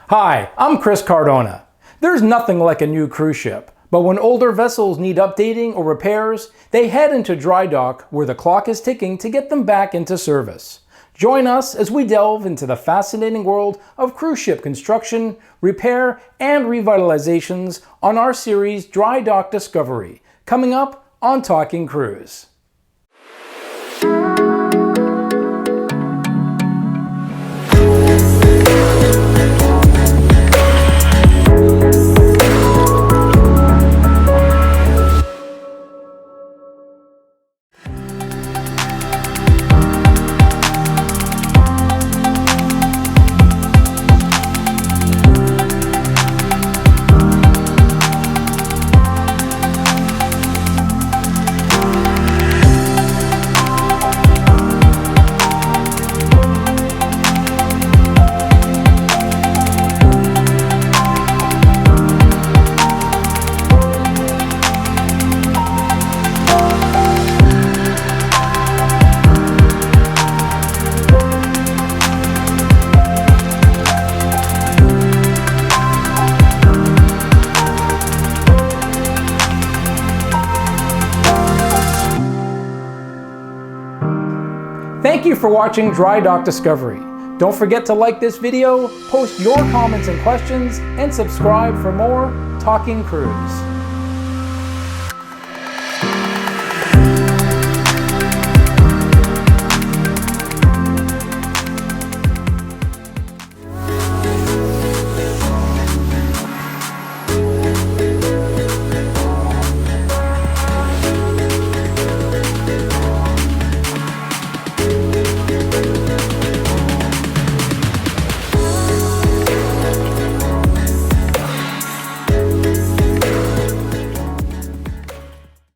Hi, I'm Chris Cardona. There's nothing like a new cruise ship, but when older vessels need updating or repairs, they head into dry dock where the clock is ticking to get them back into service. Join us as we delve into the fascinating world of cruise ship construction, repair, and revitalizations on our series Dry Dock Discovery, coming up on Talking Cruise. Thank you for watching Dry Dock Discovery. Don't forget to like this video, post your comments and questions, and subscribe for more Talking Cruise.